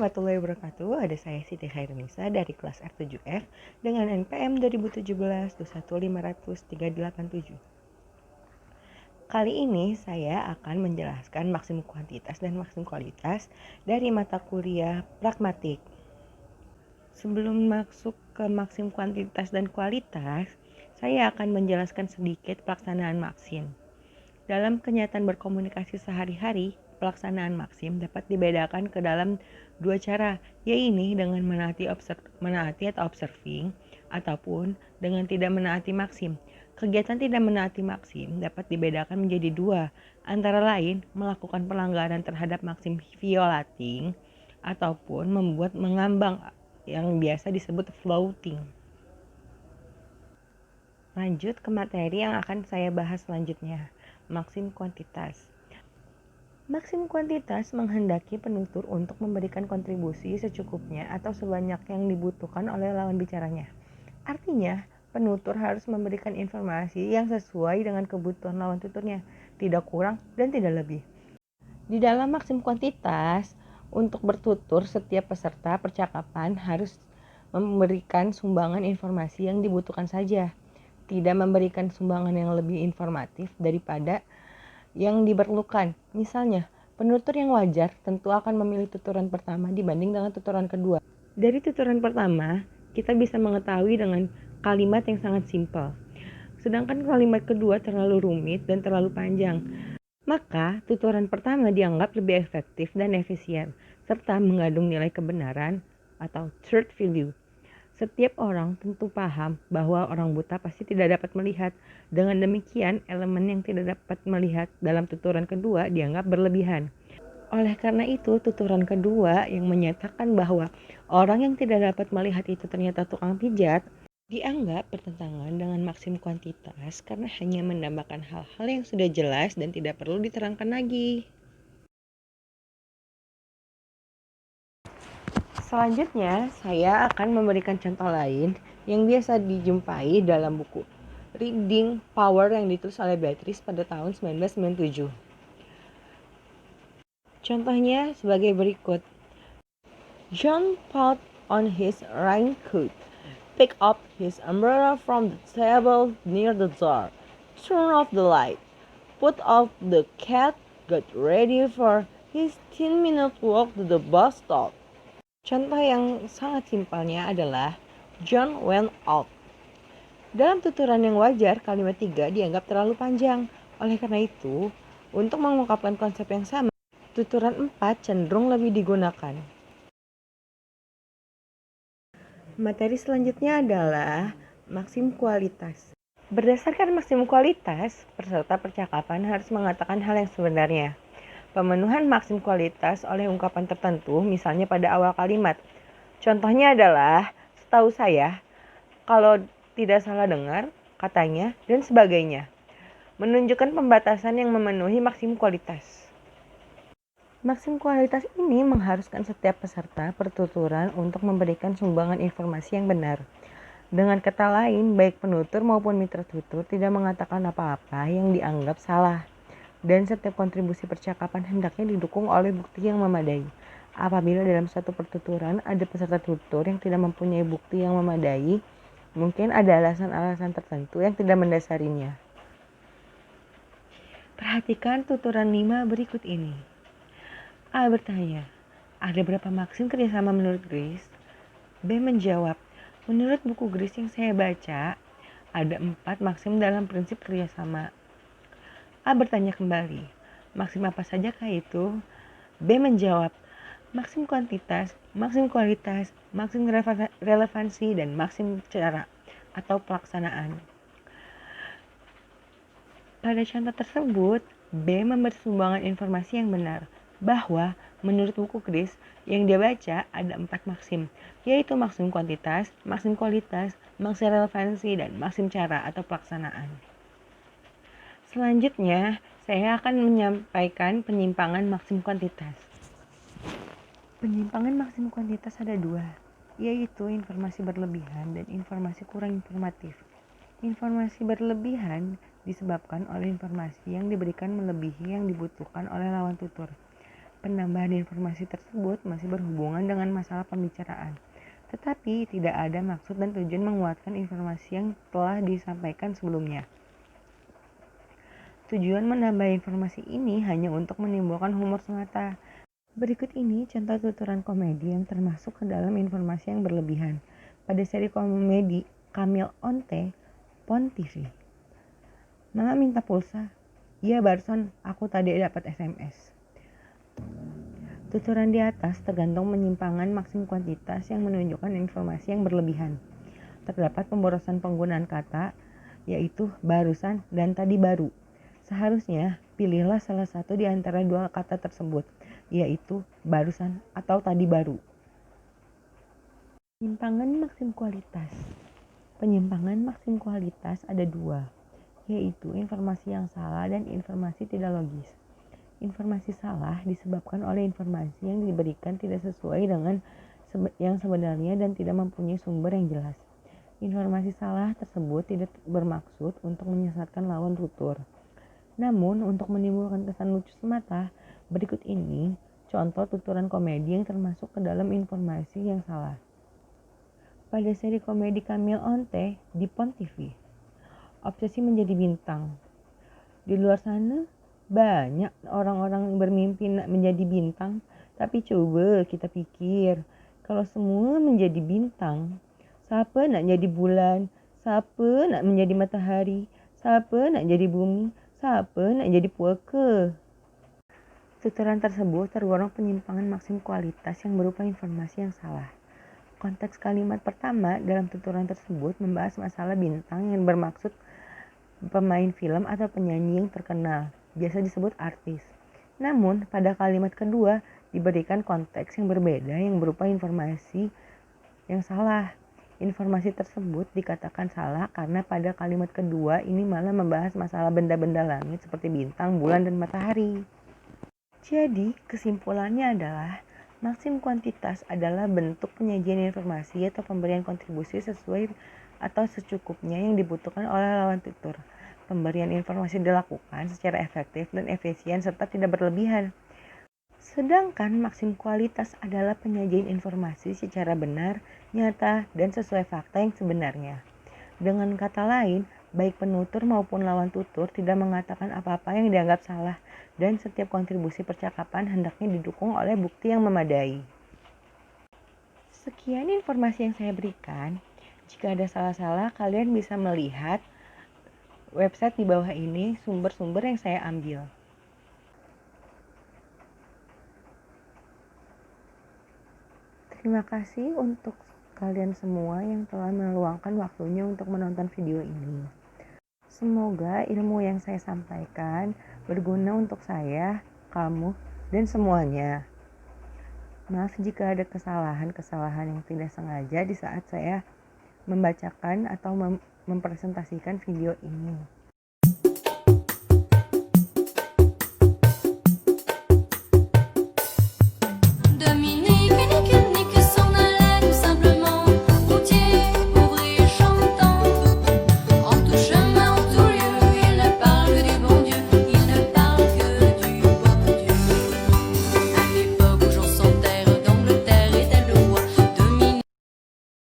warahmatullahi wabarakatuh. Ada saya Siti Khairunisa dari kelas R7F dengan NPM 2017-21500-387. Kali ini saya akan menjelaskan maksimum kuantitas dan maksimum kualitas dari mata kuliah pragmatik. Sebelum masuk ke maksimum kuantitas dan kualitas, saya akan menjelaskan sedikit pelaksanaan maksim. Dalam kenyataan berkomunikasi sehari-hari, pelaksanaan maksim dapat dibedakan ke dalam dua cara, yaitu dengan menaati atau observing, ataupun dengan tidak menaati maksim. Kegiatan tidak menaati maksim dapat dibedakan menjadi dua, antara lain melakukan pelanggaran terhadap maksim violating, ataupun membuat mengambang yang biasa disebut floating. Lanjut ke materi yang akan saya bahas selanjutnya. Maksim kuantitas. Maksim kuantitas menghendaki penutur untuk memberikan kontribusi secukupnya atau sebanyak yang dibutuhkan oleh lawan bicaranya. Artinya, penutur harus memberikan informasi yang sesuai dengan kebutuhan lawan tuturnya, tidak kurang dan tidak lebih. Di dalam maksim kuantitas, untuk bertutur setiap peserta percakapan harus memberikan sumbangan informasi yang dibutuhkan saja, tidak memberikan sumbangan yang lebih informatif daripada yang diperlukan. Misalnya, penutur yang wajar tentu akan memilih tuturan pertama dibanding dengan tuturan kedua. Dari tuturan pertama, kita bisa mengetahui dengan kalimat yang sangat simpel. Sedangkan kalimat kedua terlalu rumit dan terlalu panjang. Maka, tuturan pertama dianggap lebih efektif dan efisien, serta mengandung nilai kebenaran atau truth value. Setiap orang tentu paham bahwa orang buta pasti tidak dapat melihat. Dengan demikian, elemen yang tidak dapat melihat dalam tuturan kedua dianggap berlebihan. Oleh karena itu, tuturan kedua yang menyatakan bahwa orang yang tidak dapat melihat itu ternyata tukang pijat, dianggap bertentangan dengan maksim kuantitas karena hanya menambahkan hal-hal yang sudah jelas dan tidak perlu diterangkan lagi. Selanjutnya, saya akan memberikan contoh lain yang biasa dijumpai dalam buku Reading Power yang ditulis oleh Beatrice pada tahun 1997. Contohnya sebagai berikut. John put on his raincoat, picked up his umbrella from the table near the door, turned off the light, put out the cat, got ready for his 10-minute walk to the bus stop. Contoh yang sangat simpelnya adalah John went out. Dalam tuturan yang wajar, kalimat 3 dianggap terlalu panjang. Oleh karena itu, untuk mengungkapkan konsep yang sama, tuturan 4 cenderung lebih digunakan. Materi selanjutnya adalah maksim kualitas. Berdasarkan maksim kualitas, peserta percakapan harus mengatakan hal yang sebenarnya. Pemenuhan maksim kualitas oleh ungkapan tertentu, misalnya pada awal kalimat. Contohnya adalah, setahu saya, kalau tidak salah dengar, katanya, dan sebagainya. Menunjukkan pembatasan yang memenuhi maksim kualitas. Maksim kualitas ini mengharuskan setiap peserta pertuturan untuk memberikan sumbangan informasi yang benar. Dengan kata lain, baik penutur maupun mitra tutur tidak mengatakan apa-apa yang dianggap salah. Dan setiap kontribusi percakapan hendaknya didukung oleh bukti yang memadai. Apabila dalam satu pertuturan ada peserta tutur yang tidak mempunyai bukti yang memadai, mungkin ada alasan-alasan tertentu yang tidak mendasarinya. Perhatikan tuturan 5 berikut ini. A bertanya, ada berapa maksim kerjasama menurut Grace? B menjawab, menurut buku Grace yang saya baca, ada 4 maksim dalam prinsip kerjasama. A bertanya kembali, maksim apa sajakah itu? B menjawab, maksim kuantitas, maksim kualitas, maksim relevansi, dan maksim cara atau pelaksanaan. Pada contoh tersebut, B memberi sumbangan informasi yang benar, bahwa menurut buku Grace yang dia baca ada 4 maksim, yaitu maksim kuantitas, maksim kualitas, maksim relevansi, dan maksim cara atau pelaksanaan. Selanjutnya, saya akan menyampaikan penyimpangan maksim kuantitas. Penyimpangan maksim kuantitas ada 2, yaitu informasi berlebihan dan informasi kurang informatif. Informasi berlebihan disebabkan oleh informasi yang diberikan melebihi yang dibutuhkan oleh lawan tutur. Penambahan informasi tersebut masih berhubungan dengan masalah pembicaraan, tetapi tidak ada maksud dan tujuan menguatkan informasi yang telah disampaikan sebelumnya. Tujuan menambah informasi ini hanya untuk menimbulkan humor semata. Berikut ini contoh tuturan komedi yang termasuk ke dalam informasi yang berlebihan. Pada seri komedi Camille Onte, Pon TV. Mama minta pulsa. Iya barusan aku tadi dapat SMS. Tuturan di atas tergantung penyimpangan maksim kuantitas yang menunjukkan informasi yang berlebihan. Terdapat pemborosan penggunaan kata, yaitu barusan dan tadi baru. Seharusnya pilihlah salah satu di antara dua kata tersebut, yaitu barusan atau tadi baru. Penyimpangan maksim kualitas. Penyimpangan maksim kualitas ada dua, yaitu informasi yang salah dan informasi tidak logis. Informasi salah disebabkan oleh informasi yang diberikan tidak sesuai dengan yang sebenarnya dan tidak mempunyai sumber yang jelas. Informasi salah tersebut tidak bermaksud untuk menyesatkan lawan tutur. Namun, untuk menimbulkan kesan lucu semata, berikut ini contoh tuturan komedi yang termasuk ke dalam informasi yang salah. Pada seri komedi Camille Onte di Pon TV, obsesi menjadi bintang. Di luar sana, banyak orang-orang bermimpi nak menjadi bintang, tapi coba kita pikir, kalau semua menjadi bintang, siapa nak jadi bulan, siapa nak menjadi matahari, siapa nak jadi bumi, siapa nak jadi puaka. Tuturan tersebut tergolong penyimpangan maksim kualitas yang berupa informasi yang salah. Konteks kalimat pertama dalam tuturan tersebut membahas masalah bintang yang bermaksud pemain film atau penyanyi yang terkenal, biasa disebut artis. Namun, pada kalimat kedua diberikan konteks yang berbeda yang berupa informasi yang salah. Informasi tersebut dikatakan salah karena pada kalimat kedua ini malah membahas masalah benda-benda langit seperti bintang, bulan, dan matahari. Jadi, kesimpulannya adalah maksim kuantitas adalah bentuk penyajian informasi atau pemberian kontribusi sesuai atau secukupnya yang dibutuhkan oleh lawan tutur. Pemberian informasi dilakukan secara efektif dan efisien serta tidak berlebihan. Sedangkan maksim kualitas adalah penyajian informasi secara benar, nyata, dan sesuai fakta yang sebenarnya. Dengan kata lain, baik penutur maupun lawan tutur tidak mengatakan apa-apa yang dianggap salah, dan setiap kontribusi percakapan hendaknya didukung oleh bukti yang memadai. Sekian informasi yang saya berikan. Jika ada salah-salah, kalian bisa melihat website di bawah ini sumber-sumber yang saya ambil. Terima kasih untuk kalian semua yang telah meluangkan waktunya untuk menonton video ini. Semoga ilmu yang saya sampaikan berguna untuk saya, kamu, dan semuanya. Maaf jika ada kesalahan-kesalahan yang tidak sengaja di saat saya membacakan atau mempresentasikan video ini.